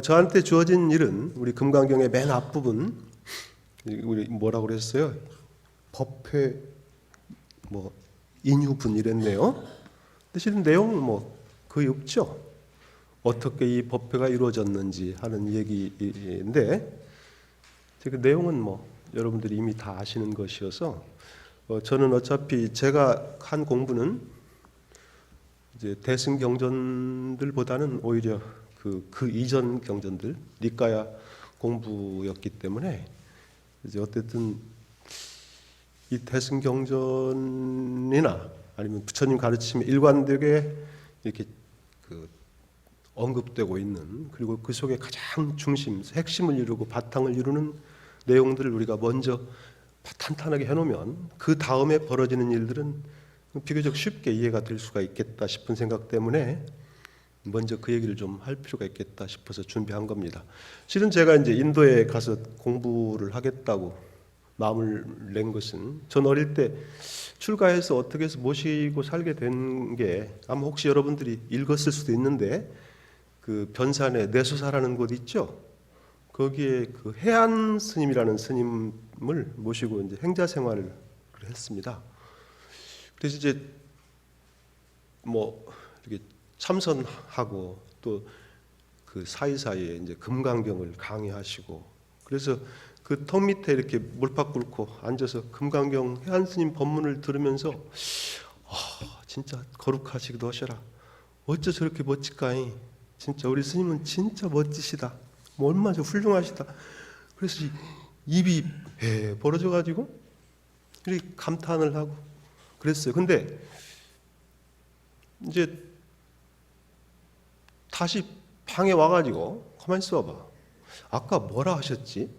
저한테 주어진 일은 우리 금강경의 맨 앞부분, 우리 뭐라고 그랬어요? 법회 인유분 이랬네요. 근데 실은 내용은 거의 없죠. 어떻게 이 법회가 이루어졌는지 하는 얘기인데, 그 내용은 여러분들이 이미 다 아시는 것이어서 저는 어차피 제가 한 공부는 이제 대승경전들보다는 오히려 그 이전 경전들, 니까야 공부였기 때문에 이제 어쨌든 이 대승경전이나 아니면 부처님 가르침이 일관되게 이렇게 언급되고 있는, 그리고 그 속에 가장 중심, 핵심을 이루고 바탕을 이루는 내용들을 우리가 먼저 탄탄하게 해놓으면 그 다음에 벌어지는 일들은 비교적 쉽게 이해가 될 수가 있겠다 싶은 생각 때문에 먼저 그 얘기를 좀 할 필요가 있겠다 싶어서 준비한 겁니다. 실은 제가 이제 인도에 가서 공부를 하겠다고 마음을 낸 것은, 전 어릴 때 출가해서 어떻게 해서 모시고 살게 된 게, 아마 혹시 여러분들이 읽었을 수도 있는데 그 변산에 내수사라는 곳 있죠. 거기에 그 해안 스님이라는 스님을 모시고 이제 행자 생활을 했습니다. 그래서 이제 이렇게 참선하고 또 그 사이사이에 이제 금강경을 강의하시고, 그래서 그 턱 밑에 이렇게 물팍 꿇고 앉아서 금강경 해안 스님 법문을 들으면서 진짜 거룩하시기도 하셔라. 어째 저렇게 멋질까이. 진짜 우리 스님은 진짜 멋지시다. 얼마나 훌륭하시다. 그래서 입이 벌어져가지고 이렇게 감탄을 하고 그랬어요. 근데 이제 다시 방에 와가지고 가만히 있어봐. 아까 뭐라 하셨지?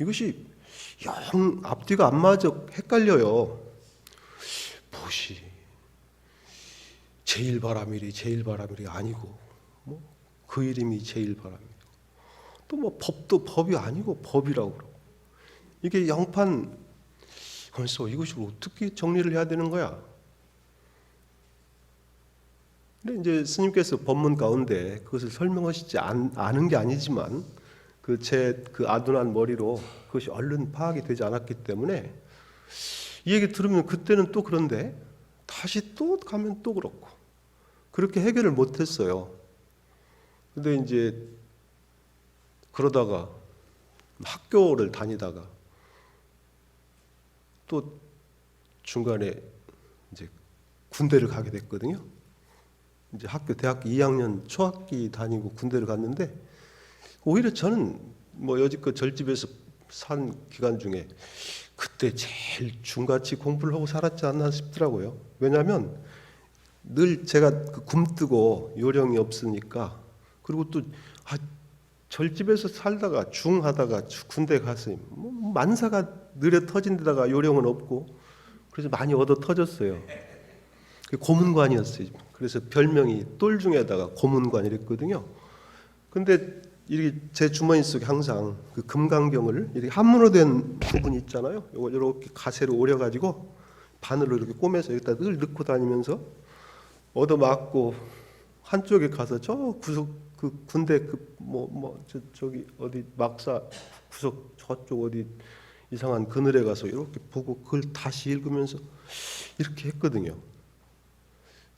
이것이 영 앞뒤가 안 맞아 헷갈려요. 무엇이 제일바라밀이 아니고 그 이름이 제일바라밀. 또 법도 법이 아니고 법이라고 그러고. 이게 영판. 그래서 이것을 어떻게 정리를 해야 되는 거야? 근데 이제 스님께서 법문 가운데 그것을 설명하시지 않은 게 아니지만 제 아둔한 머리로 그것이 얼른 파악이 되지 않았기 때문에 이 얘기 들으면 그때는 또 그런데 다시 또 가면 또 그렇고 그렇게 해결을 못했어요. 근데 이제 그러다가 학교를 다니다가 또 중간에 이제 군대를 가게 됐거든요. 이제 대학교 2학년 초학기 다니고 군대를 갔는데, 오히려 저는 여지껏 절집에서 산 기간 중에 그때 제일 중같이 공부를 하고 살았지 않나 싶더라고요. 왜냐하면 늘 제가 굼뜨고 요령이 없으니까, 그리고 또 절집에서 살다가 중하다가 군대 가서 만사가 느려 터진 데다가 요령은 없고, 그래서 많이 얻어 터졌어요. 고문관이었어요. 그래서 별명이 똘중에다가 고문관이랬거든요. 근데 이렇게 제 주머니 속에 항상 그 금강경을 이렇게 한문으로 된 부분이 있잖아요. 요거 이렇게 가세로 오려가지고 바늘로 이렇게 꼬매서 여기다 늘 넣고 다니면서 얻어맞고, 한쪽에 가서 저 구석 군대 저기 어디 막사 구석 저쪽 어디 이상한 그늘에 가서 이렇게 보고 그걸 다시 읽으면서 이렇게 했거든요.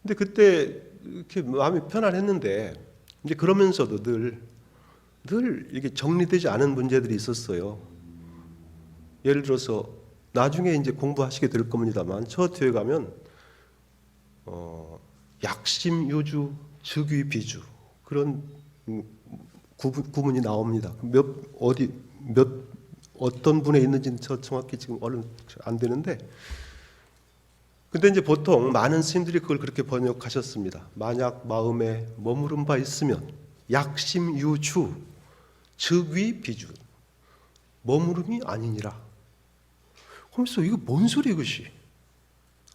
근데 그때 이렇게 마음이 편안했는데, 이제 그러면서도 늘 이게 정리되지 않은 문제들이 있었어요. 예를 들어서 나중에 이제 공부하시게 될 겁니다만, 저 뒤에 가면 약심유주 즉위비주 그런 구문이 나옵니다. 어떤 분에 있는지는 저 정확히 지금 얼른 안 되는데, 근데 이제 보통 많은 스님들이 그걸 그렇게 번역하셨습니다. 만약 마음에 머무른 바 있으면 약심유주 즉위비주, 머무름이 아니니라. 그러면서 이거 뭔 소리 이것이?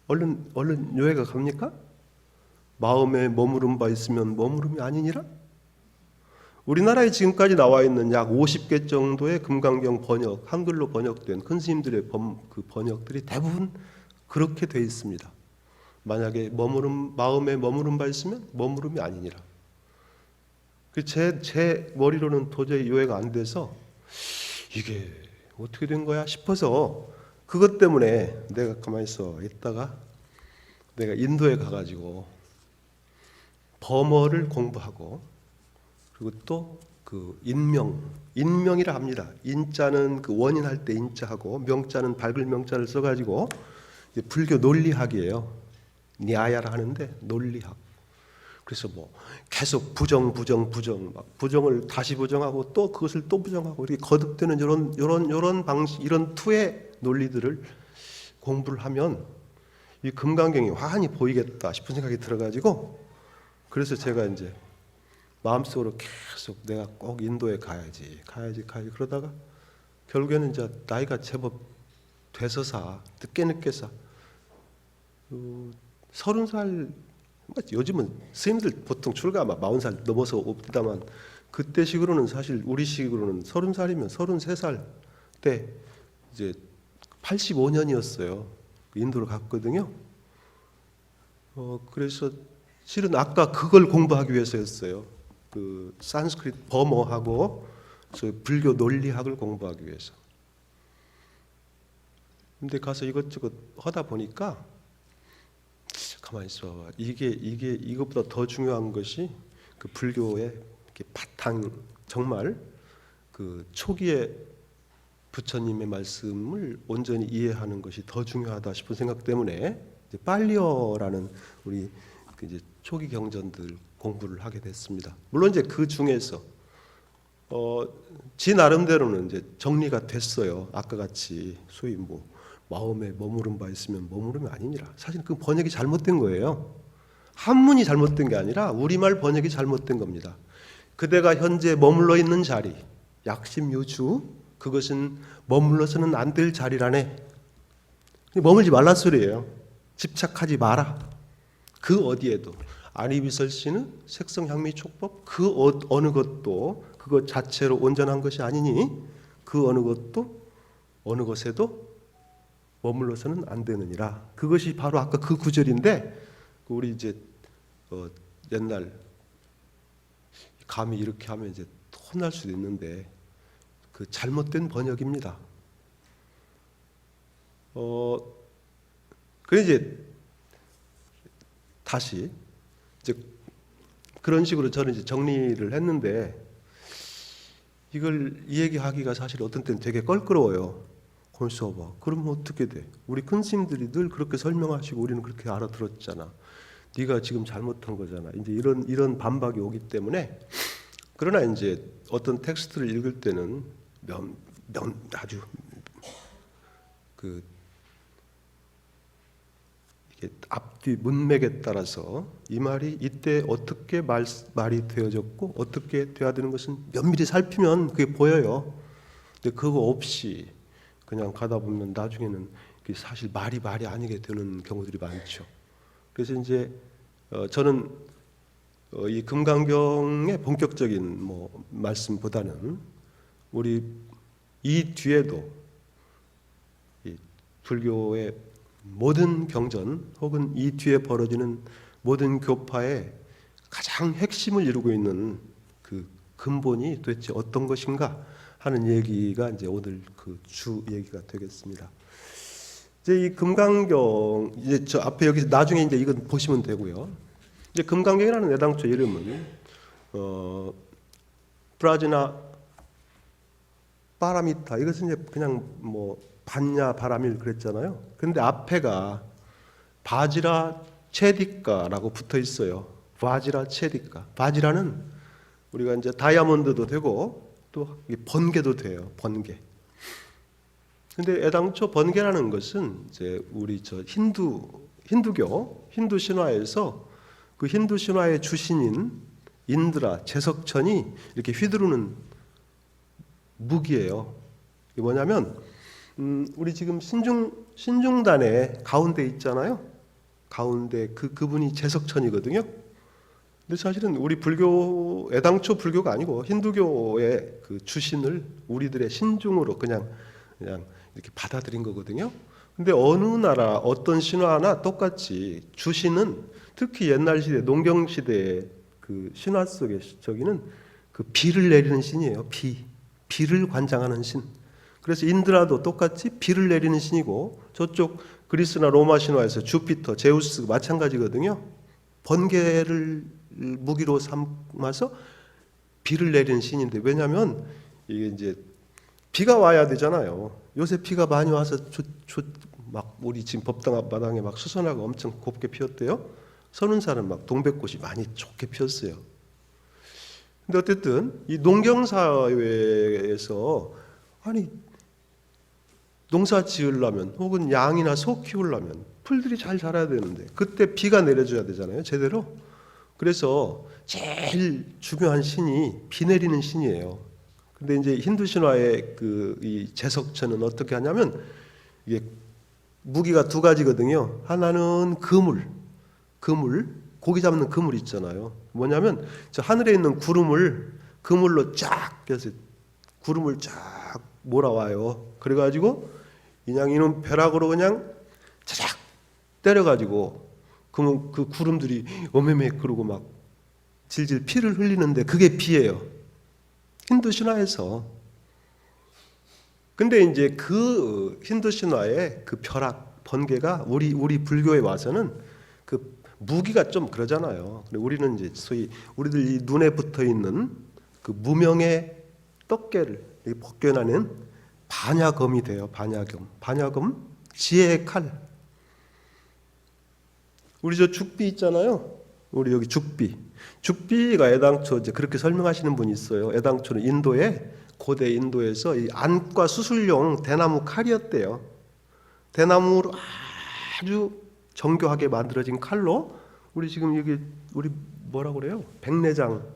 얼른 요해가 갑니까? 마음에 머무른 바 있으면 머무름이 아니니라? 우리나라에 지금까지 나와 있는 약 50개 정도의 금강경 번역, 한글로 번역된 큰 스님들의 그 번역들이 대부분 그렇게 돼 있습니다. 만약에 마음에 머무름 바 있으면 머무름이 아니니라. 제 머리로는 도저히 이해가 안 돼서 이게 어떻게 된 거야 싶어서 그것 때문에 내가 가만히 있다가 내가 인도에 가가지고 버머를 공부하고 그리고 또 그 인명이라 합니다. 인자는 그 원인할 때 인자하고 명자는 밝을 명자를 써가지고 불교 논리학이에요. 냐야라 하는데 논리학. 그래서 뭐 계속 부정 막 부정을 다시 부정하고 또 그것을 또 부정하고 이렇게 거듭되는 이런 방식, 이런 투의 논리들을 공부를 하면 이 금강경이 환히 보이겠다 싶은 생각이 들어가지고 그래서 제가 이제 마음속으로 계속 내가 꼭 인도에 가야지 그러다가 결국에는 이제 나이가 제법 돼서사 늦게 사 30살, 요즘은 스님들 보통 출가 아마 40살 넘어서 옵니다만 그때 식으로는 사실 우리 식으로는 30살이면 33살 때 이제 85년이었어요. 인도를 갔거든요. 그래서 실은 아까 그걸 공부하기 위해서였어요. 그 산스크리트 버머하고 불교 논리학을 공부하기 위해서. 근데 가서 이것저것 하다 보니까 가만히 있어. 이것보다 더 중요한 것이 그 불교의 바탕, 정말 그 초기에 부처님의 말씀을 온전히 이해하는 것이 더 중요하다 싶은 생각 때문에 이제 빨리어라는 우리 이제 초기 경전들 공부를 하게 됐습니다. 물론 이제 그 중에서 지 나름대로는 이제 정리가 됐어요. 아까 같이 소위 뭐 마음에 머무름 바 있으면 머무름이 아니니라. 사실 그 번역이 잘못된 거예요. 한문이 잘못된 게 아니라 우리말 번역이 잘못된 겁니다. 그대가 현재 머물러 있는 자리, 약심유주, 그것은 머물러서는 안 될 자리라네. 머물지 말란 소리예요. 집착하지 마라. 그 어디에도. 아니비설씨는 색성향미촉법 그 어느 것도 그것 자체로 온전한 것이 아니니 그 어느 것도 어느 것에도 머물러서는 안 되느니라. 그것이 바로 아까 그 구절인데 우리 이제 옛날 감히 이렇게 하면 이제 혼날 수도 있는데 그 잘못된 번역입니다. 그래 이제 다시 이제 그런 식으로 저는 이제 정리를 했는데 이걸 이 얘기하기가 사실 어떤 때는 되게 껄끄러워요. 그래서 봐. 그러면 어떻게 돼? 우리 큰 스님들이 늘 그렇게 설명하시고 우리는 그렇게 알아들었잖아. 네가 지금 잘못한 거잖아. 이제 이런 반박이 오기 때문에 그러나 이제 어떤 텍스트를 읽을 때는 아주 그 이게 앞뒤 문맥에 따라서 이 말이 이때 어떻게 말이 되어졌고 어떻게 돼야 되는 것은 면밀히 살피면 그게 보여요. 근데 그거 없이 그냥 가다 보면 나중에는 사실 말이 아니게 되는 경우들이 많죠. 그래서 이제 저는 이 금강경의 본격적인 뭐 말씀보다는 우리 이 뒤에도 이 불교의 모든 경전 혹은 이 뒤에 벌어지는 모든 교파의 가장 핵심을 이루고 있는 그 근본이 도대체 어떤 것인가 하는 얘기가 이제 오늘 그 주 얘기가 되겠습니다. 이제 이 금강경 이제 저 앞에 여기 나중에 이제 이건 보시면 되고요. 이제 금강경이라는 애당초 이름은 브라지나 파라미타 이것은 이제 그냥 뭐 반야 바라밀 그랬잖아요. 근데 앞에가 바지라 체디카라고 붙어 있어요. 바지라 체디카. 바지라는 우리가 이제 다이아몬드도 되고 또 번개도 돼요. 번개. 근데 애당초 번개라는 것은 이제 우리 저 힌두교 힌두 신화에서 그 힌두 신화의 주신인 인드라 제석천이 이렇게 휘두르는 무기예요. 이게 뭐냐면 우리 지금 신중단의 가운데 있잖아요. 가운데 그분이 제석천이거든요. 근데 사실은 우리 불교 애당초 불교가 아니고 힌두교의 그 주신을 우리들의 신중으로 그냥 이렇게 받아들인 거거든요. 근데 어느 나라 어떤 신화나 똑같이 주신은 특히 옛날 시대 농경 시대의 그 신화 속에 저기는 그 비를 내리는 신이에요. 비를 관장하는 신. 그래서 인드라도 똑같이 비를 내리는 신이고 저쪽 그리스나 로마 신화에서 주피터, 제우스 마찬가지거든요. 번개를 무기로 삼아서 비를 내리는 신인데 왜냐하면 이게 이제 비가 와야 되잖아요. 요새 비가 많이 와서 막 우리 지금 법당 앞마당에 막 수선화가 엄청 곱게 피었대요. 선운사는 막 동백꽃이 많이 좋게 피었어요. 근데 어쨌든 이 농경 사회에서 아니 농사 지으려면 혹은 양이나 소 키우려면 풀들이 잘 자라야 되는데 그때 비가 내려줘야 되잖아요. 제대로. 그래서 제일 중요한 신이 비 내리는 신이에요. 근데 이제 힌두 신화의 그 이 제석처는 어떻게 하냐면 이게 무기가 두 가지거든요. 하나는 그물, 고기 잡는 그물 있잖아요. 뭐냐면 저 하늘에 있는 구름을 그물로 쫙 껴서 구름을 쫙 몰아와요. 그래가지고 그냥 이놈 벼락으로 그냥 차작 때려가지고 그 구름들이 어메메 그러고 막 질질 피를 흘리는데 그게 비예요. 힌두 신화에서. 근데 이제 그 힌두 신화의 그 벼락 번개가 우리 불교에 와서는 그 무기가 좀 그러잖아요. 우리는 이제 소위 우리들 이 눈에 붙어 있는 그 무명의 떡깨를 벗겨내는 반야검이 돼요. 반야검, 지혜의 칼. 우리 저 죽비 있잖아요. 우리 여기 죽비가 애당초 이제 그렇게 설명하시는 분이 있어요. 애당초는 고대 인도에서 이 안과 수술용 대나무 칼이었대요. 대나무로 아주 정교하게 만들어진 칼로 우리 지금 여기 우리 뭐라고 그래요? 백내장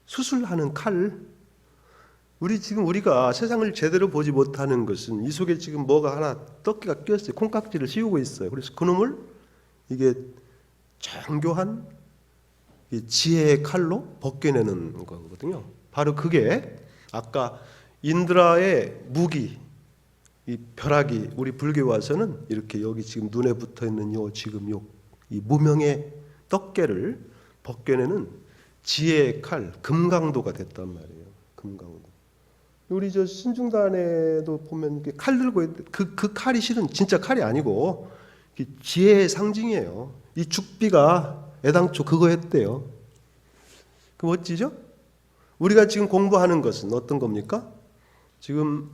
수술하는 칼. 우리가 세상을 제대로 보지 못하는 것은 이 속에 지금 뭐가 하나 떡기가 꼈어요. 콩깍지를 씌우고 있어요. 그래서 그놈을 이게 정교한 지혜의 칼로 벗겨내는 거거든요. 바로 그게 아까 인드라의 무기, 이 벼락이 우리 불교에 와서는 이렇게 여기 지금 눈에 붙어 있는 이 무명의 떡깨를 벗겨내는 지혜의 칼, 금강도가 됐단 말이에요. 금강도. 우리 저 신중단에도 보면 칼 들고 있는데 그 칼이 실은 진짜 칼이 아니고 지혜의 상징이에요. 이 죽비가 애당초 그거 했대요. 그 멋지죠? 우리가 지금 공부하는 것은 어떤 겁니까? 지금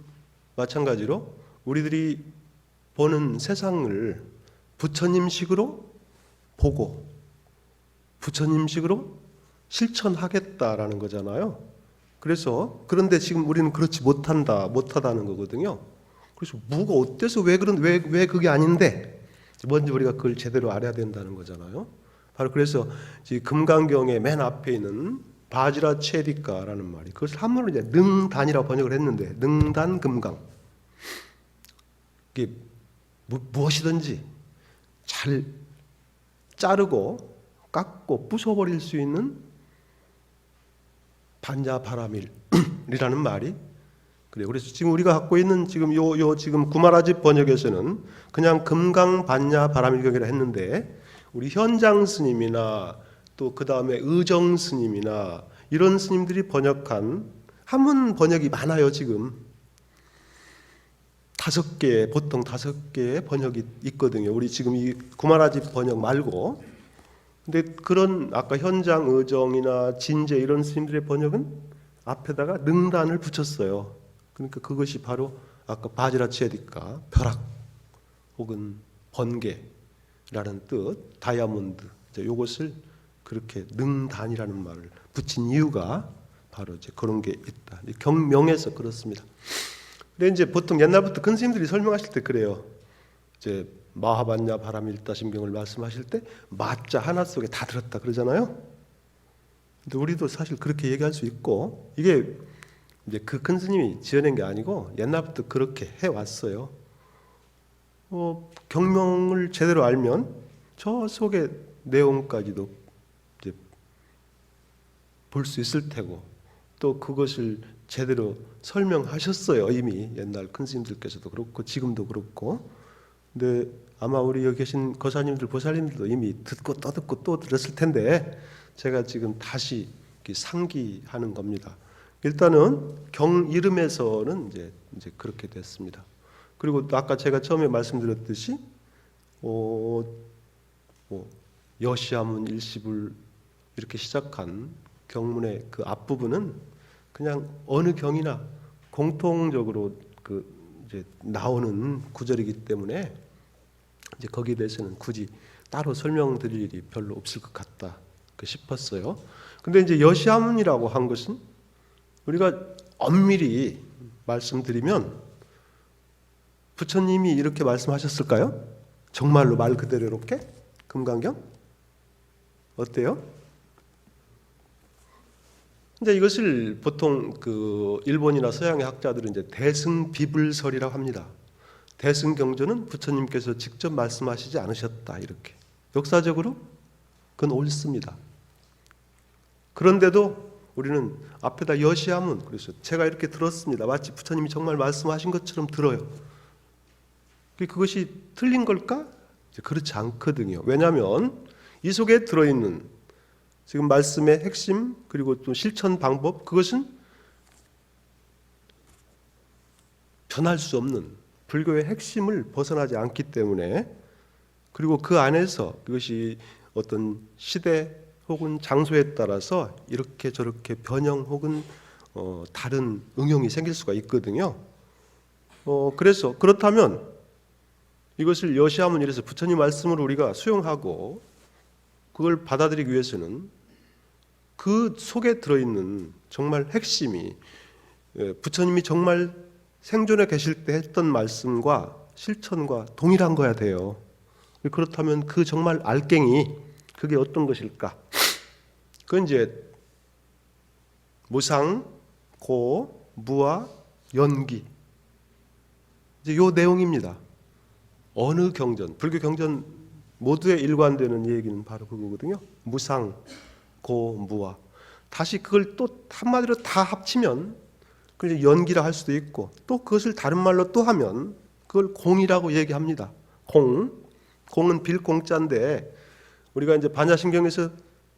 마찬가지로 우리들이 보는 세상을 부처님식으로 보고 부처님식으로 실천하겠다라는 거잖아요. 그런데 지금 우리는 그렇지 못하다는 거거든요. 그래서 뭐가 어때서 왜 그게 아닌데 먼저 우리가 그걸 제대로 알아야 된다는 거잖아요. 바로 그래서 금강경의 맨 앞에 있는 바지라 체디카라는 말이 그것을 한문으로 이제 능단이라고 번역을 했는데 능단 금강 이게 무엇이든지 잘 자르고 깎고 부숴버릴 수 있는 반야바라밀이라는 말이 그래요. 그래서 지금 우리가 갖고 있는 지금 지금 구마라집 번역에서는 그냥 금강 반야바라밀경이라 했는데 우리 현장 스님이나 또 그 다음에 의정 스님이나 이런 스님들이 번역한 한문 번역이 많아요. 지금 보통 5개의 번역이 있거든요. 우리 지금 이 구마라집 번역 말고. 근데 그런 아까 현장 의정이나 진제 이런 스님들의 번역은 앞에다가 능단을 붙였어요. 그러니까 그것이 바로 아까 바지라치에디카 벼락 혹은 번개라는 뜻, 다이아몬드. 이것을 그렇게 능단이라는 말을 붙인 이유가 바로 이제 그런 게 있다. 경명에서 그렇습니다. 근데 이제 보통 옛날부터 큰 스님들이 설명하실 때 그래요. 이제 마하반야 바라밀다심경을 말씀하실 때 마자 하나 속에 다 들었다 그러잖아요. 근데 우리도 사실 그렇게 얘기할 수 있고 이게 이제 그 큰 스님이 지어낸 게 아니고 옛날부터 그렇게 해 왔어요. 경명을 제대로 알면 저 속의 내용까지도 이제 볼 수 있을 테고 또 그것을 제대로 설명하셨어요. 이미 옛날 큰 스님들께서도 그렇고 지금도 그렇고. 근데 아마 우리 여기 계신 거사님들 보살님들도 이미 듣고 또 듣고 또 들었을 텐데 제가 지금 다시 상기하는 겁니다. 일단은 경 이름에서는 이제 그렇게 됐습니다. 그리고 또 아까 제가 처음에 말씀드렸듯이 여시아문 일시불 이렇게 시작한 경문의 그 앞부분은 그냥 어느 경이나 공통적으로 이제 나오는 구절이기 때문에 이제 거기에 대해서는 굳이 따로 설명드릴 일이 별로 없을 것 같다 싶었어요. 근데 이제 여시아문이라고 한 것은 우리가 엄밀히 말씀드리면 부처님이 이렇게 말씀하셨을까요? 정말로 말 그대로 이렇게? 금강경? 어때요? 이제 이것을 보통 일본이나 서양의 학자들은 이제 대승비불설이라고 합니다. 대승경전은 부처님께서 직접 말씀하시지 않으셨다 이렇게. 역사적으로 그건 옳습니다. 그런데도 우리는 앞에다 여시아문, 그래서 제가 이렇게 들었습니다. 마치 부처님이 정말 말씀하신 것처럼 들어요. 그것이 틀린 걸까? 그렇지 않거든요. 왜냐하면 이 속에 들어있는 지금 말씀의 핵심 그리고 또 실천 방법, 그것은 변할 수 없는 불교의 핵심을 벗어나지 않기 때문에, 그리고 그 안에서 그것이 어떤 시대 혹은 장소에 따라서 이렇게 저렇게 변형 혹은 다른 응용이 생길 수가 있거든요. 그래서 그렇다면 이것을 여시아문 이래서 부처님 말씀을 우리가 수용하고 그걸 받아들이기 위해서는 그 속에 들어있는 정말 핵심이 부처님이 정말 생존에 계실 때 했던 말씀과 실천과 동일한 거야 돼요. 그렇다면 그 정말 알갱이 그게 어떤 것일까? 그건 이제 무상, 고, 무아, 연기, 이제 요 내용입니다. 어느 경전, 불교 경전 모두에 일관되는 얘기는 바로 그거거든요. 무상, 고, 무아. 다시 그걸 또 한마디로 다 합치면 그걸 연기라 할 수도 있고, 또 그것을 다른 말로 또 하면 그걸 공이라고 얘기합니다. 공은 빌공자인데 우리가 이제 반야심경에서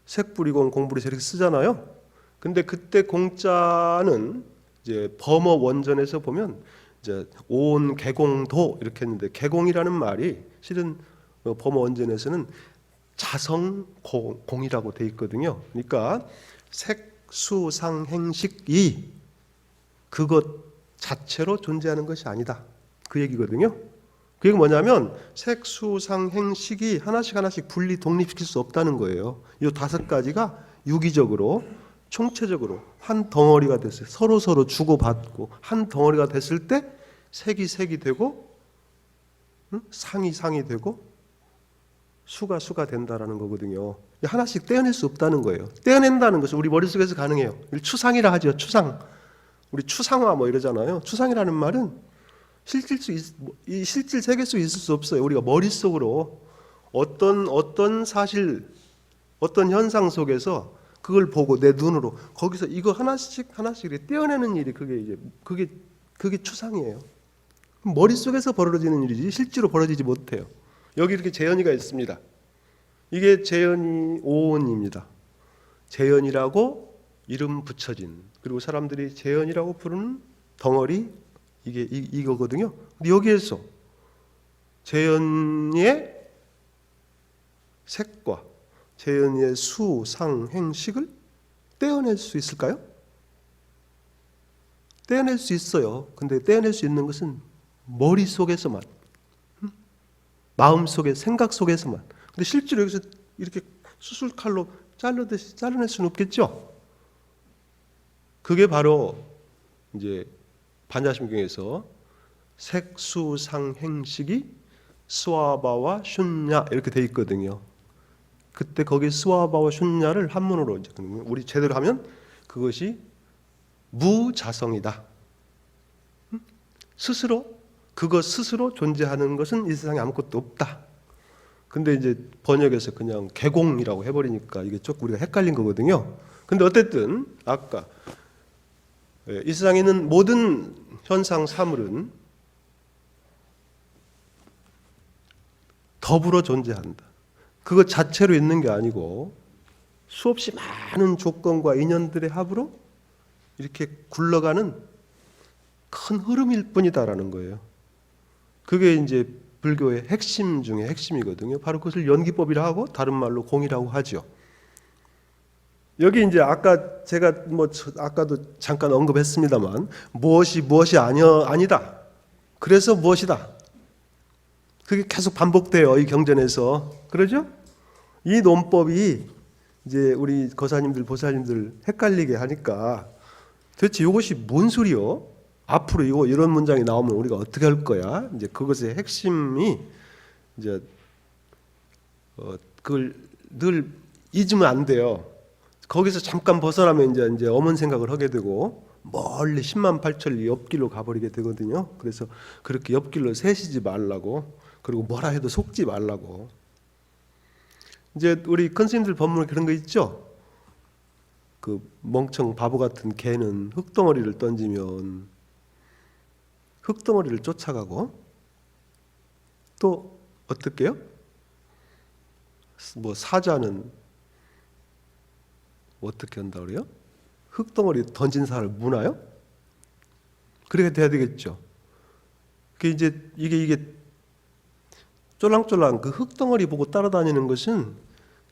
색불이공, 공불이세 이렇게 쓰잖아요. 근데 그때 공자는 이제 범어 원전에서 보면 이제 온 개공도 이렇게 했는데, 개공이라는 말이 실은 범어 원전에서는 자성공이라고 돼 있거든요. 그러니까 색수상행식이 그것 자체로 존재하는 것이 아니다, 그 얘기거든요. 그게 뭐냐면 색수상행식이 하나씩 분리 독립시킬 수 없다는 거예요. 이 5가지가 유기적으로 총체적으로 한 덩어리가 됐어요. 서로 주고받고 한 덩어리가 됐을 때 색이 되고 상이 되고 수가 된다라는 거거든요. 하나씩 떼어낼 수 없다는 거예요. 떼어낸다는 것은 우리 머릿속에서 가능해요. 추상이라 하죠. 추상. 우리 추상화 뭐 이러잖아요. 추상이라는 말은 이 실질 세계 속에 있을 수 없어요. 우리가 머릿속으로 어떤 사실, 어떤 현상 속에서 그걸 보고 내 눈으로 거기서 이거 하나씩 떼어내는 일이 그게 추상이에요. 머릿속에서 벌어지는 일이지 실제로 벌어지지 못해요. 여기 이렇게 재현이가 있습니다. 이게 재현이 오온입니다. 재현이라고 이름 붙여진, 그리고 사람들이 재현이라고 부르는 덩어리, 이거거든요. 근데 여기에서 재현의 색과 재현의 수, 상, 행식을 떼어낼 수 있을까요? 떼어낼 수 있어요. 근데 떼어낼 수 있는 것은 머릿속에서만, 마음속에, 생각 속에서만. 근데 실제로 여기서 이렇게 수술칼로 자르듯이 자르낼 수는 없겠죠. 그게 바로 이제 반야심경에서 색수상행식이 스와바와 슌냐 이렇게 돼 있거든요. 그때 거기 스와바와 슌냐를 한문으로 이제 우리 제대로 하면 그것이 무자성이다. 그것 스스로 존재하는 것은 이 세상에 아무것도 없다. 근데 이제 번역에서 그냥 개공이라고 해버리니까 이게 조금 우리가 헷갈린 거거든요. 근데 어쨌든 아까 이 세상에 있는 모든 현상 사물은 더불어 존재한다. 그것 자체로 있는 게 아니고 수없이 많은 조건과 인연들의 합으로 이렇게 굴러가는 큰 흐름일 뿐이다라는 거예요. 그게 이제 불교의 핵심 중에 핵심이거든요. 바로 그것을 연기법이라 하고 다른 말로 공이라고 하죠. 여기 이제 아까 제가 아까도 잠깐 언급했습니다만 무엇이 아니다. 그래서 무엇이다. 그게 계속 반복돼요. 이 경전에서. 그러죠? 이 논법이 이제 우리 거사님들, 보살님들 헷갈리게 하니까 도대체 이것이 뭔 소리요? 앞으로 이런 문장이 나오면 우리가 어떻게 할 거야? 이제 그것의 핵심이 이제 그걸 늘 잊으면 안 돼요. 거기서 잠깐 벗어나면 이제 엄한 생각을 하게 되고 멀리 10만 8천 리 옆길로 가버리게 되거든요. 그래서 그렇게 옆길로 새시지 말라고, 그리고 뭐라 해도 속지 말라고. 이제 우리 큰 스님들 법문에 그런 거 있죠. 그 멍청 바보 같은 개는 흙덩어리를 던지면 흙덩어리를 쫓아가고, 또 어떻게요? 뭐 사자는 어떻게 한다 그래요? 흙덩어리 던진 사람을 무나요? 그렇게 돼야 되겠죠. 그 이게 쫄랑쫄랑 그 흙덩어리 보고 따라다니는 것은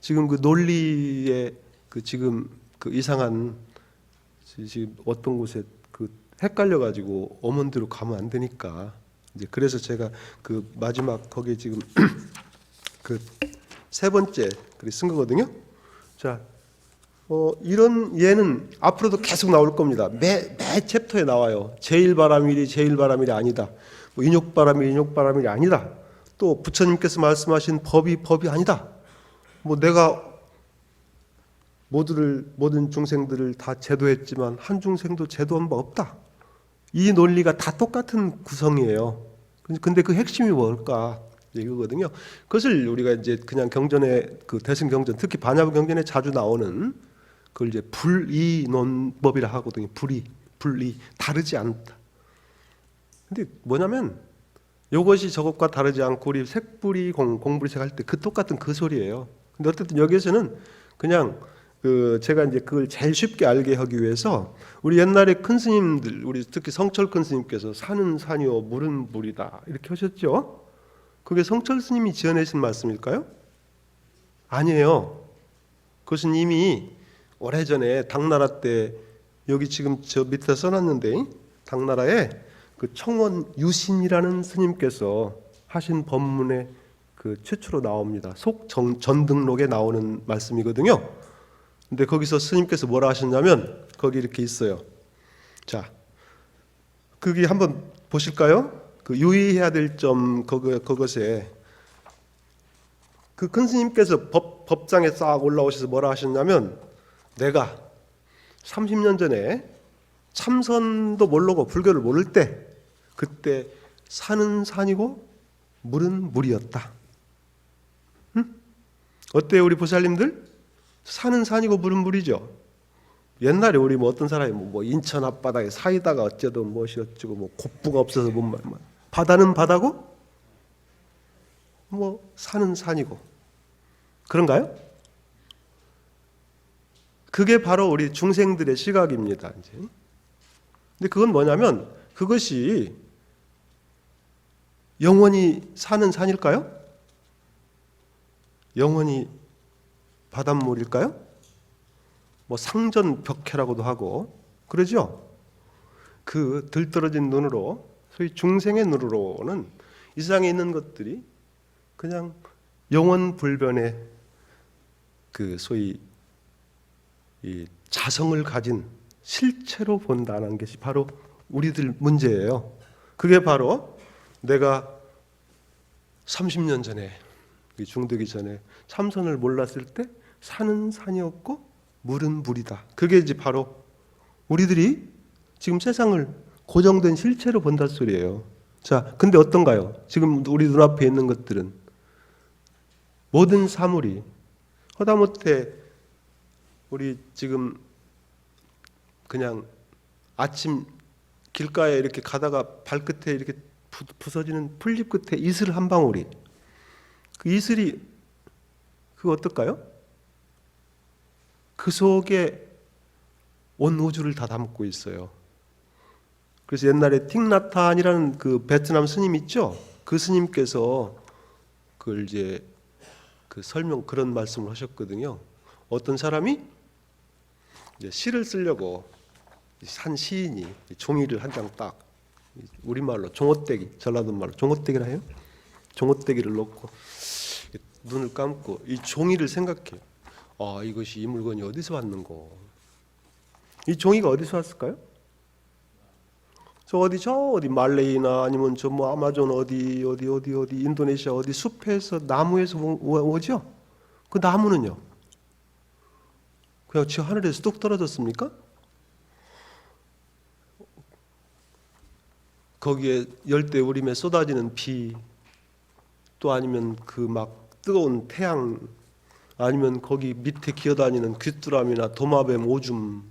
지금 그 논리의 지금 그 이상한, 지금 어떤 곳에 그 헷갈려 가지고 어머니로 가면 안 되니까, 이제 그래서 제가 그 마지막 거기에 지금 그 세 번째 글을 쓴 거거든요. 자, 이런 예는 앞으로도 계속 나올 겁니다. 매 챕터에 나와요. 제일바라밀이 아니다. 뭐 인욕바라밀이 아니다. 또 부처님께서 말씀하신 법이 아니다. 뭐 내가 모든 중생들을 다 제도했지만 한 중생도 제도한 바 없다. 이 논리가 다 똑같은 구성이에요. 근데 그 핵심이 뭘까? 이거거든요. 그것을 우리가 이제 그냥 경전에, 그 대승경전, 특히 반야부 경전에 자주 나오는 그걸 이제 불이 논법이라 하거든요. 불이 다르지 않다. 근데 뭐냐면 이것이 저것과 다르지 않고 우리 색불이 공불이색 할 때 그 똑같은 그 소리예요. 근데 어쨌든 여기에서는 그냥 제가 이제 그걸 제일 쉽게 알게 하기 위해서 우리 옛날에 큰 스님들, 우리 특히 성철 큰 스님께서 산은 산이요 물은 물이다 이렇게 하셨죠. 그게 성철 스님이 지어내신 말씀일까요? 아니에요. 그것은 이미 오래전에 당나라 때, 여기 지금 저 밑에 써놨는데 당나라에 그 청원 유신이라는 스님께서 하신 법문에 그 최초로 나옵니다. 속전등록에 나오는 말씀이거든요. 근데 거기서 스님께서 뭐라 하셨냐면 거기 이렇게 있어요. 자, 거기 한번 보실까요? 그 유의해야 될 점 그것에 그 큰 스님께서 법장에 싹 올라오셔서 뭐라 하셨냐면, 내가 30년 전에 참선도 모르고 불교를 모를 때 그때 산은 산이고 물은 물이었다. 응? 어때요 우리 보살님들? 산은 산이고 물은 물이죠. 옛날에 우리 뭐 어떤 사람이 뭐 인천 앞바다에 사이다가 어쩌든 무엇이 어쩌고 뭐 곱부가 없어서 뭔 말, 바다는 바다고 뭐 산은 산이고 그런가요? 그게 바로 우리 중생들의 시각입니다. 이제. 근데 그건 뭐냐면 그것이 영원히 사는 산일까요? 영원히 바닷물일까요? 뭐 상전벽해라고도 하고 그러죠. 그 들떨어진 눈으로, 소위 중생의 눈으로는 이 세상에 있는 것들이 그냥 영원불변의 그 소위 이 자성을 가진 실체로 본다는 것이 바로 우리들 문제예요. 그게 바로 내가 30년 전에, 중되기 전에 참선을 몰랐을 때 산은 산이었고 물은 물이다. 그게 이제 바로 우리들이 지금 세상을 고정된 실체로 본다는 소리예요. 자, 근데 어떤가요? 지금 우리 눈앞에 있는 것들은 모든 사물이 하다못해 우리 지금 그냥 아침 길가에 이렇게 가다가 발끝에 이렇게 부서지는 풀잎 끝에 이슬 한 방울이, 그 이슬이 그거 어떨까요? 그 속에 온 우주를 다 담고 있어요. 그래서 옛날에 틱나탄이라는 그 베트남 스님 있죠? 그 스님께서 그걸 이제 그 설명 그런 말씀을 하셨거든요. 어떤 사람이 이제 시를 쓰려고 한 시인이 종이를 한 장 딱, 우리말로 종옷대기, 전라도 말로 종옷대기라 해요. 종옷대기를 놓고 눈을 감고 이 종이를 생각해요. 아, 이것이 이 물건이 어디서 왔는고? 이 종이가 어디서 왔을까요? 저 어디 말레이나 아니면 저 뭐 아마존 어디 인도네시아 어디 숲에서 나무에서 오죠? 그 나무는요? 그냥 저 하늘에서 뚝 떨어졌습니까? 거기에 열대우림에 쏟아지는 비, 또 아니면 그 막 뜨거운 태양, 아니면 거기 밑에 기어다니는 귀뚜라미나 도마뱀 오줌,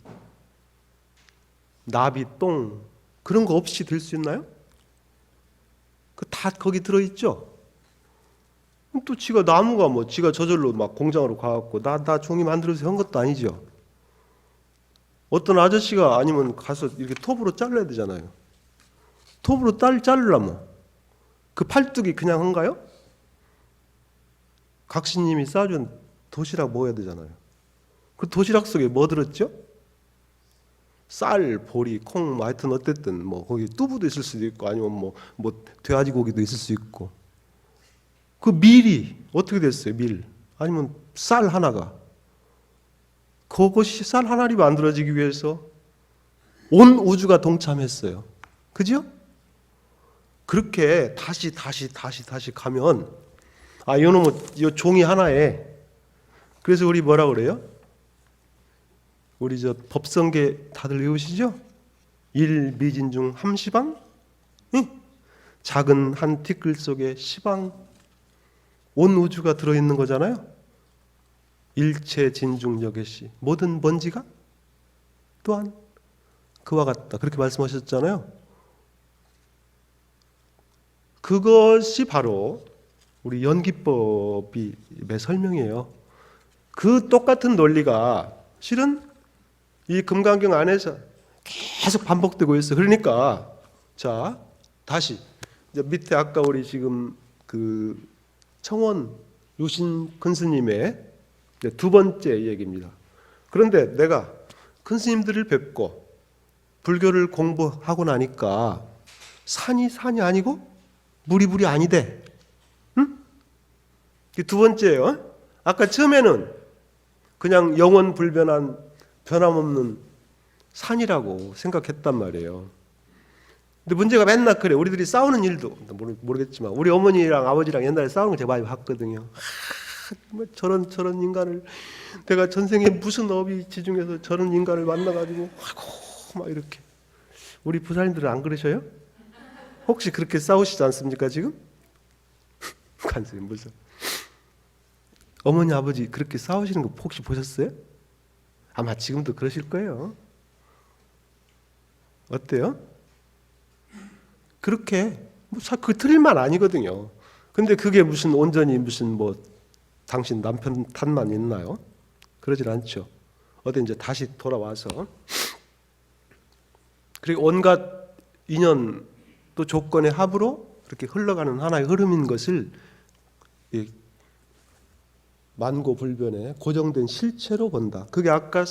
나비 똥, 그런 거 없이 될 수 있나요? 그 다 거기 들어있죠? 또 지가 나무가 뭐 지가 저절로 막 공장으로 가갖고 나 종이 만들어서 한 것도 아니죠. 어떤 아저씨가 아니면 가서 이렇게 톱으로 잘라야 되잖아요. 톱으로 자르려면 그 팔뚝이 그냥 한가요? 각시님이 싸준 도시락 먹어야 되잖아요. 그 도시락 속에 뭐 들었죠? 쌀, 보리, 콩, 뭐 하여튼 어쨌든 뭐 거기 두부도 있을 수도 있고 아니면 뭐 돼지 고기도 있을 수 있고, 그 밀이 어떻게 됐어요? 밀 아니면 쌀 하나가, 그것이 쌀 하나를 만들어지기 위해서 온 우주가 동참했어요. 그죠? 그렇게 다시 가면 요놈은 요 종이 하나에, 그래서 우리 뭐라 그래요? 우리 저 법성계 다들 외우시죠? 일미진중 함시방? 응? 작은 한 티끌 속에 시방, 온 우주가 들어있는 거잖아요. 일체 진중여객시, 모든 먼지가 또한 그와 같다, 그렇게 말씀하셨잖아요. 그것이 바로 우리 연기법의 설명이에요. 그 똑같은 논리가 실은 이 금강경 안에서 계속 반복되고 있어요. 그러니까 자, 다시 이제 밑에 아까 우리 지금 그 청원 유신 큰스님의 두 번째 얘기입니다. 그런데 내가 큰스님들을 뵙고 불교를 공부하고 나니까 산이 아니고 물이 아니대. 응? 두 번째예요. 아까 처음에는 그냥 영원 불변한 변함없는 산이라고 생각했단 말이에요. 근데 문제가 맨날 그래. 우리들이 싸우는 일도 모르겠지만 우리 어머니랑 아버지랑 옛날에 싸우는 거 제가 많이 봤거든요. 뭐 저런 인간을 내가 전생에 무슨 업이 지중해서 저런 인간을 만나가지고 아이고 막 이렇게. 우리 부사님들은 안 그러셔요? 혹시 그렇게 싸우시지 않습니까 지금? 간수님 무슨 어머니 아버지 그렇게 싸우시는 거 혹시 보셨어요? 아마 지금도 그러실 거예요. 어때요? 그렇게 그 틀린 말 아니거든요. 근데 그게 무슨 온전히 무슨 뭐 당신 남편 탓만 있나요? 그러질 않죠. 어디 이제 다시 돌아와서 그리고 온갖 인연 또 조건의 합으로 그렇게 흘러가는 하나의 흐름인 것을 만고불변의 고정된 실체로 본다. 그게 아까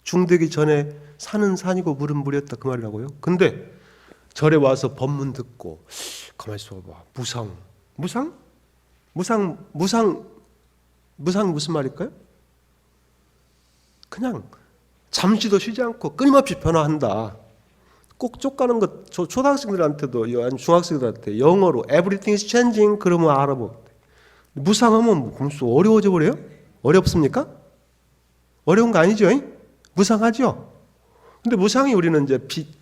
중되기 전에 산은 산이고 물은 물이었다 그 말이라고요. 근데 절에 와서 법문 듣고 가만히 있어봐. 무상 무슨 말일까요? 그냥 잠시도 쉬지 않고 끊임없이 변화한다. 꼭 쫓가는 것, 초등학생들한테도 중학생들한테 영어로 everything is changing 그러면 알아보. 무상하면 벌써 어려워져 버려요? 어렵습니까? 어려운 거 아니죠? 무상하죠? 근데 무상이 우리는 이제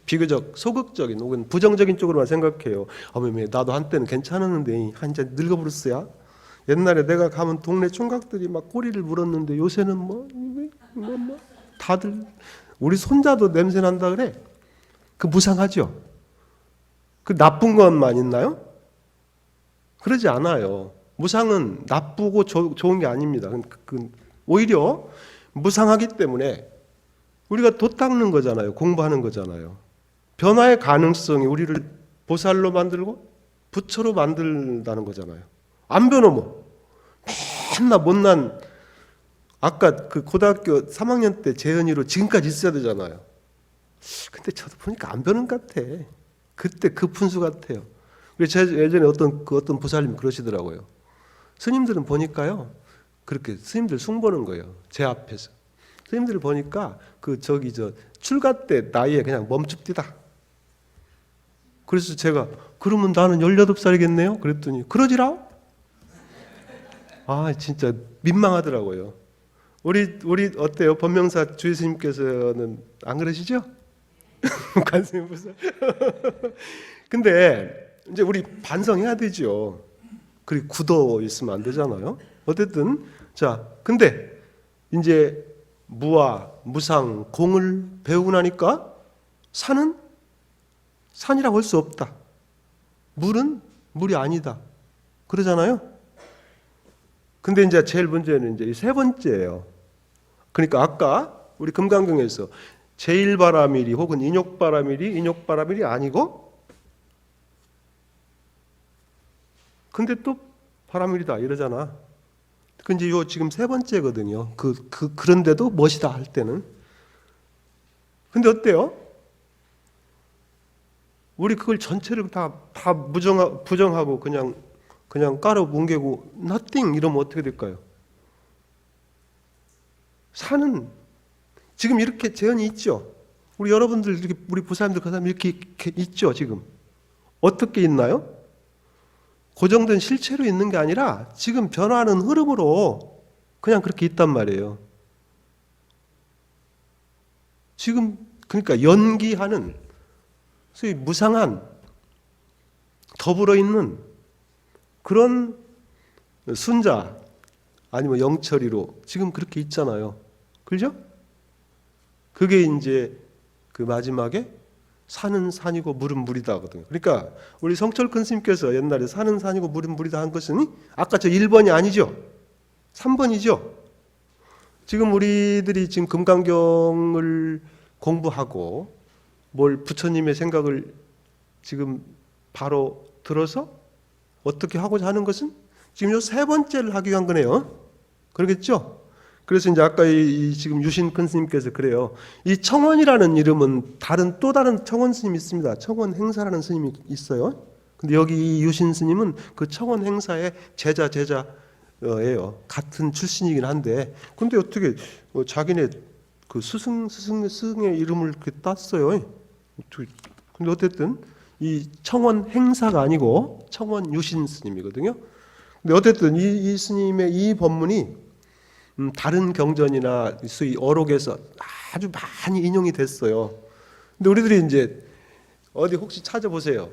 비교적 소극적인 혹은 부정적인 쪽으로만 생각해요. 나도 한때는 괜찮았는데 이제 늙어버렸어야. 옛날에 내가 가면 동네 총각들이 막 꼬리를 물었는데 요새는 다들 우리 손자도 냄새 난다 그래. 그 무상하죠. 그 나쁜 것만 있나요? 그러지 않아요. 무상은 나쁘고 좋은 게 아닙니다. 오히려 무상하기 때문에 우리가 돛 닦는 거잖아요. 공부하는 거잖아요. 변화의 가능성이 우리를 보살로 만들고 부처로 만들다는 거잖아요. 안 변하면 맨날 못난, 아까 그 고등학교 3학년 때 재현이로 지금까지 있어야 되잖아요. 근데 저도 보니까 안 변한 것 같아. 그때 그 분수 같아요. 그래서 예전에 어떤 보살님 그러시더라고요. 스님들은 보니까요, 그렇게 스님들 숭보는 거예요. 제 앞에서. 스님들을 보니까 출가 때 나이에 그냥 멈춥디다. 그래서 제가 그러면 나는 18살이겠네요? 그랬더니 그러지라? 아 진짜 민망하더라고요. 우리 어때요? 법명사 주의 스님께서는 안 그러시죠? 관세음 보살. 근데 이제 우리 반성해야 되죠. 그리고 굳어 있으면 안 되잖아요. 어쨌든 자, 근데 이제 무아, 무상, 공을 배우고 나니까 산은 산이라고 할 수 없다. 물은 물이 아니다. 그러잖아요. 근데 이제 제일 문제는 이제 세 번째예요. 그러니까 아까 우리 금강경에서 제1바라밀이 혹은 인욕바라밀이 아니고 근데 또 바라밀이다 이러잖아. 근데 요 지금 세 번째거든요. 그런데도 멋이다 할 때는. 근데 어때요? 우리 그걸 전체를 다 부정하고 그냥 깔아 뭉개고 nothing 이러면 어떻게 될까요? 산은 지금 이렇게 재현이 있죠. 우리 여러분들 이렇게 우리 부사님들 그 사람 이렇게 있죠 지금. 어떻게 있나요? 고정된 실체로 있는 게 아니라 지금 변화하는 흐름으로 그냥 그렇게 있단 말이에요. 지금 그러니까 연기하는 소위 무상한 더불어 있는 그런 순자 아니면 영처리로 지금 그렇게 있잖아요. 그죠? 그게 이제 그 마지막에 산은 산이고 물은 물이다 하거든요. 그러니까 우리 성철큰 스님께서 옛날에 산은 산이고 물은 물이다 한 것은 아까 저 1번이 아니죠. 3번이죠. 지금 우리들이 지금 금강경을 공부하고 뭘 부처님의 생각을 지금 바로 들어서 어떻게 하고자 하는 것은 지금 요 세 번째를 하기 위한 거네요. 그러겠죠? 그래서 이제 아까 지금 유신 큰 스님께서 그래요. 이 청원이라는 이름은 또 다른 청원 스님이 있습니다. 청원 행사라는 스님이 있어요. 근데 여기 이 유신 스님은 그 청원 행사의 제자예요. 같은 출신이긴 한데, 근데 어떻게 자기네 그 스승의 이름을 이렇게 땄어요. 근데 어쨌든 이 청원 행사가 아니고 청원 유신 스님이거든요. 근데 어쨌든 이 스님의 이 법문이 다른 경전이나 소위 어록에서 아주 많이 인용이 됐어요. 근데 우리들이 이제 어디 혹시 찾아보세요.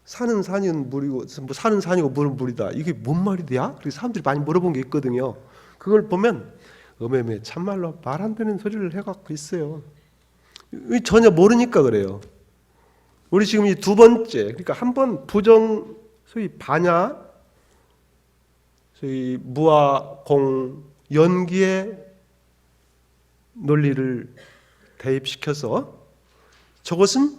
산은 산이고 물이고 산은 산이고 물은 물이다. 이게 뭔 말이야? 그래서 사람들이 많이 물어본 게 있거든요. 그걸 보면 어메메 참말로 말 안 되는 소리를 해갖고 있어요. 전혀 모르니까 그래요. 우리 지금 이 두 번째, 그러니까 한 번 부정, 소위 반야, 소위 무아, 공, 연기의 논리를 대입시켜서 저것은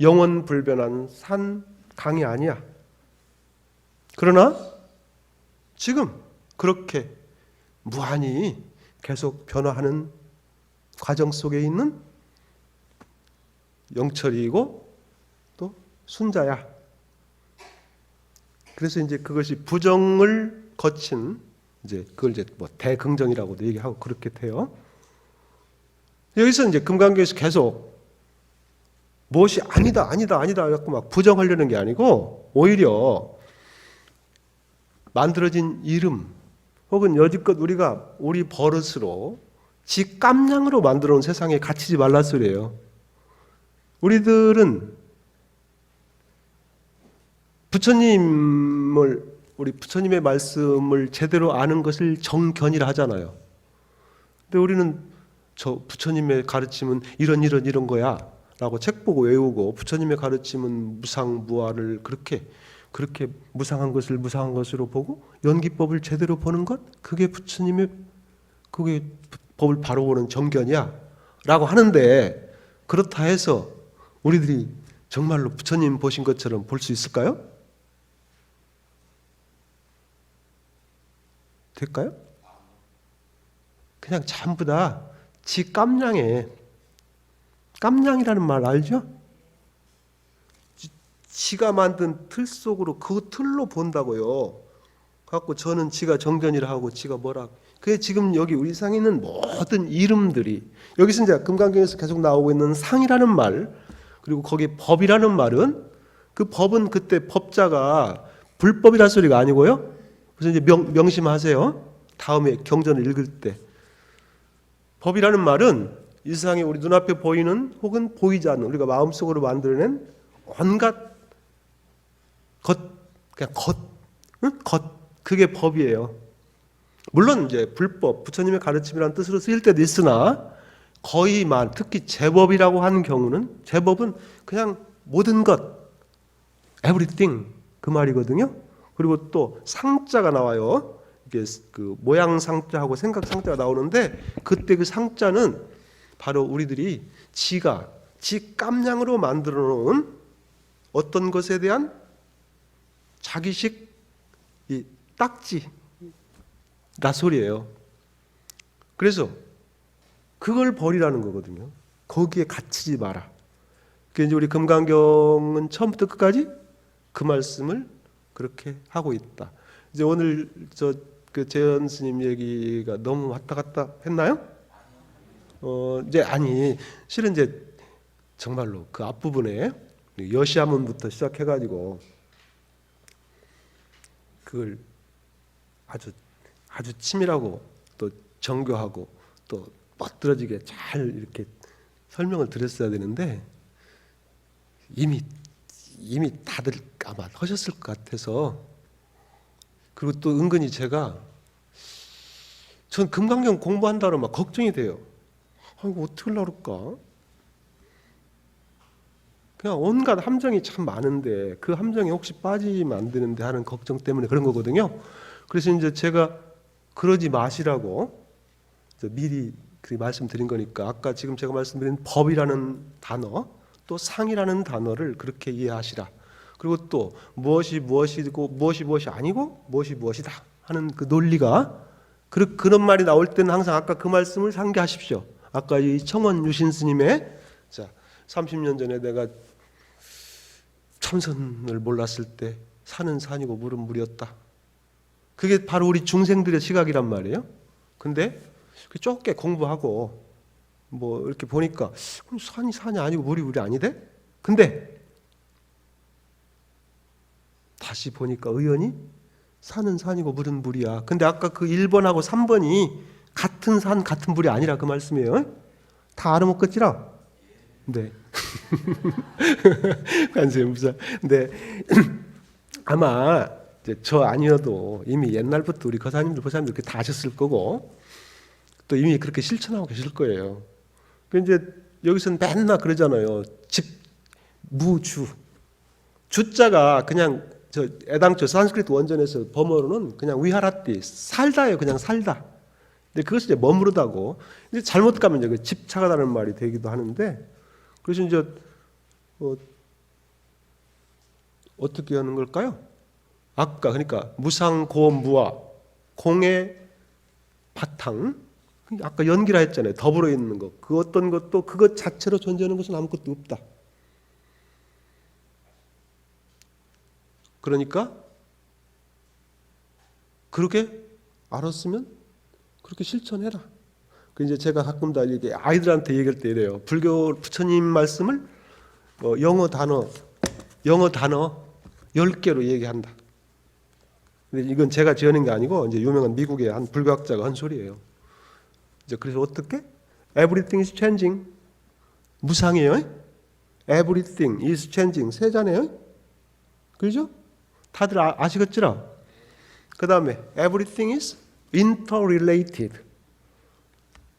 영원 불변한 산, 강이 아니야. 그러나 지금 그렇게 무한히 계속 변화하는 과정 속에 있는 영철이고 또 순자야. 그래서 이제 그것이 부정을 거친 이제 그걸 이제 뭐 대긍정이라고도 얘기하고 그렇게 돼요. 여기서 이제 금강경에서 계속 무엇이 아니다 갖고 막 부정하려는 게 아니고 오히려 만들어진 이름 혹은 여지껏 우리가 우리 버릇으로 지 깜냥으로 만들어 놓은 세상에 갇히지 말라 소리예요. 우리 부처님의 말씀을 제대로 아는 것을 정견이라 하잖아요. 근데 우리는 저 부처님의 가르침은 이런 거야 라고 책 보고 외우고, 부처님의 가르침은 무상무아를 그렇게 무상한 것을 무상한 것으로 보고 연기법을 제대로 보는 것, 그게 부처님의 그게 법을 바로 보는 정견이야 라고 하는데, 그렇다 해서 우리들이 정말로 부처님 보신 것처럼 볼 수 있을까요? 될까요? 그냥 전부 다 지 깜냥에, 깜냥이라는 말 알죠? 지가 만든 틀 속으로 그 틀로 본다고요. 갖고 저는 지가 정견이라 하고 지가 뭐라. 그게 지금 여기 우리 상에 있는 모든 이름들이, 여기서 이제 금강경에서 계속 나오고 있는 상이라는 말, 그리고 거기에 법이라는 말은, 그 법은 그때 법자가 불법이라는 소리가 아니고요. 그래서 이제 명심하세요. 다음에 경전을 읽을 때. 법이라는 말은 이 세상에 우리 눈앞에 보이는 혹은 보이지 않는 우리가 마음속으로 만들어낸 온갖 그냥 그게 법이에요. 물론 이제 불법, 부처님의 가르침이라는 뜻으로 쓰일 때도 있으나, 거의만, 특히 제법이라고 하는 경우는, 제법은 그냥 모든 것, everything 그 말이거든요. 그리고 또 상자가 나와요. 이게 그 모양 상자하고 생각 상자가 나오는데, 그때 그 상자는 바로 우리들이 지가 지 깜냥으로 만들어 놓은 어떤 것에 대한 자기식 이 딱지 나소리예요. 그래서 그걸 버리라는 거거든요. 거기에 갇히지 마라. 그게 이제 우리 금강경은 처음부터 끝까지 그 말씀을 그렇게 하고 있다. 이제 오늘 그 재현 스님 얘기가 너무 왔다 갔다 했나요? 이제 아니, 실은 이제 정말로 그 앞부분에 여시아문부터 시작해가지고 그걸 아주 치밀하고 또 정교하고 또 멋들어지게 잘 이렇게 설명을 드렸어야 되는데, 이미 다들 아마 하셨을 것 같아서. 그리고 또 은근히 전 금강경 공부한다고 막 걱정이 돼요. 이거 어떻게 하려고 그럴까? 그냥 온갖 함정이 참 많은데 그 함정에 혹시 빠지면 안 되는데 하는 걱정 때문에 그런 거거든요. 그래서 이제 제가 그러지 마시라고 미리 그렇게 말씀드린 거니까, 아까 지금 제가 말씀드린 법이라는 단어, 또 상이라는 단어를 그렇게 이해하시라. 그리고 또 무엇이 무엇이고 무엇이 아니고 무엇이 무엇이다 하는 그 논리가, 그런 말이 나올 때는 항상 아까 그 말씀을 상기하십시오. 아까 이 청원 유신 스님의 30년 전에 내가 참선을 몰랐을 때 산은 산이고 물은 물이었다. 그게 바로 우리 중생들의 시각이란 말이에요. 근데 좁게 공부하고 뭐 이렇게 보니까 산이 산이 아니고 물이 아니대? 근데 다시 보니까 의연히 산은 산이고 물은 물이야. 근데 아까 그 1번하고 3번이 같은 산 같은 물이 아니라 그 말씀이에요. 다 알아먹겠지라? 네. 관세음보살. 네. 아마 저 아니어도 이미 옛날부터 우리 거사님들 보사님들 그렇게 다 아셨을 거고, 또 이미 그렇게 실천하고 계실 거예요. 이제 여기서는 맨날 그러잖아요. 무주. 주자가 그냥 애당초 산스크리트 원전에서 범어로는 그냥 위하라띠, 살다예요. 그냥 살다. 근데 그것이 이제 머무르다고. 이제 잘못 가면 이제 집착하다는 말이 되기도 하는데, 그래서 이제 어떻게 하는 걸까요? 아까 그러니까 무상고무아, 공의 바탕. 아까 연기라 했잖아요. 더불어 있는 것. 그 어떤 것도 그것 자체로 존재하는 것은 아무것도 없다. 그러니까 그렇게 알았으면 그렇게 실천해라. 이제 제가 가끔 다 이게 아이들한테 얘기할 때 이래요. 불교 부처님 말씀을 영어 단어 10개로 얘기한다. 근데 이건 제가 지어낸 게 아니고 이제 유명한 미국의 한 불교학자가 한 소리예요. 이제 그래서 어떻게? Everything is changing. 무상이에요. Everything is changing. 세자네요. 그렇죠? 다들 아시겠지라? 그 다음에 everything is interrelated.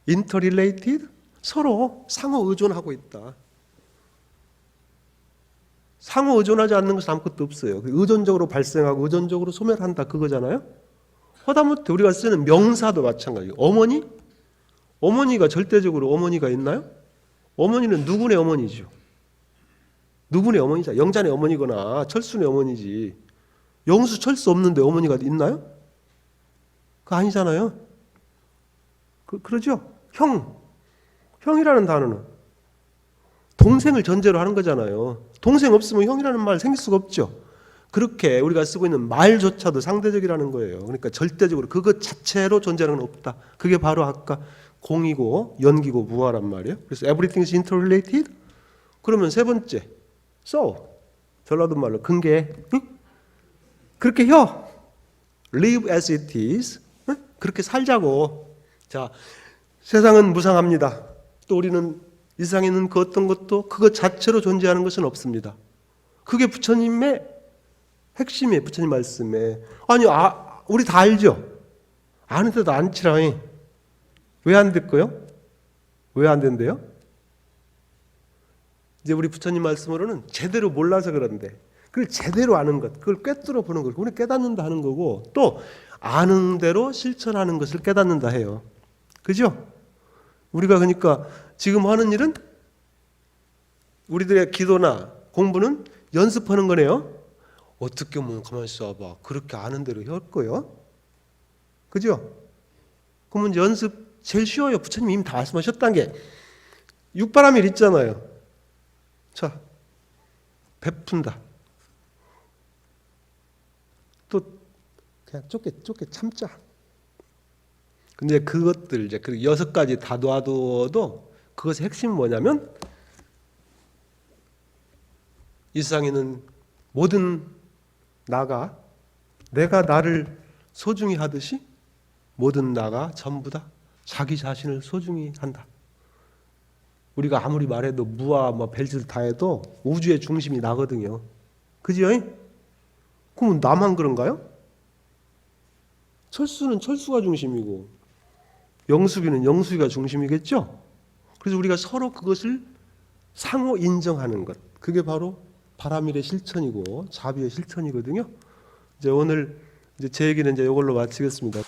interrelated, 서로 상호 의존하고 있다. 상호 의존하지 않는 것은 아무것도 없어요. 의존적으로 발생하고 의존적으로 소멸한다 그거잖아요. 하다못해 우리가 쓰는 명사도 마찬가지예요. 어머니? 어머니가 절대적으로 어머니가 있나요? 어머니는 누구네 어머니죠. 누구네 어머니자. 영자네 어머니거나 철수네 어머니지. 영수 철수 없는데 어머니가 있나요? 그거 아니잖아요. 그러죠? 형이라는 단어는 동생을 전제로 하는 거잖아요. 동생 없으면 형이라는 말 생길 수가 없죠. 그렇게 우리가 쓰고 있는 말조차도 상대적이라는 거예요. 그러니까 절대적으로 그것 자체로 존재하는 건 없다. 그게 바로 아까 공이고 연기고 무화란 말이에요. 그래서 everything is interrelated. 그러면 세 번째, so 전라도 말로 근게, 응? 그렇게 live as it is. 응? 그렇게 살자고. 자, 세상은 무상합니다. 또 우리는 이 세상에 있는 그 어떤 것도 그것 자체로 존재하는 것은 없습니다. 그게 부처님의 핵심이에요. 부처님 말씀에. 아니, 우리 다 알죠? 아는데도 안 치라잉. 왜 안 됐고요? 왜 안 된대요? 이제 우리 부처님 말씀으로는 제대로 몰라서 그런데 그걸 제대로 아는 것, 그걸 꿰뚫어 보는 것, 그걸 깨닫는다 하는 거고 또 아는 대로 실천하는 것을 깨닫는다 해요. 그죠? 우리가 그러니까 지금 하는 일은 우리들의 기도나 공부는 연습하는 거네요. 어떻게 보면 가만히 있어봐. 그렇게 아는 대로 할 거예요. 그죠? 그러면 연습 제일 쉬워요. 부처님이 이미 다 말씀하셨다는 게 육바라밀 있잖아요. 자, 베푼다. 또 그냥 좁게 참자. 근데 그것들 이제 그 6가지 다 놔둬도 그것의 핵심은 뭐냐면 이 세상에는 모든 내가 나를 소중히 하듯이 모든 나가 전부 다 자기 자신을 소중히 한다. 우리가 아무리 말해도 무와 별짓 다 해도 우주의 중심이 나거든요. 그죠? 그럼 나만 그런가요? 철수는 철수가 중심이고 영수비는 영수비가 중심이겠죠? 그래서 우리가 서로 그것을 상호 인정하는 것. 그게 바로 바라밀의 실천이고 자비의 실천이거든요. 이제 오늘 제 얘기는 이제 이걸로 마치겠습니다.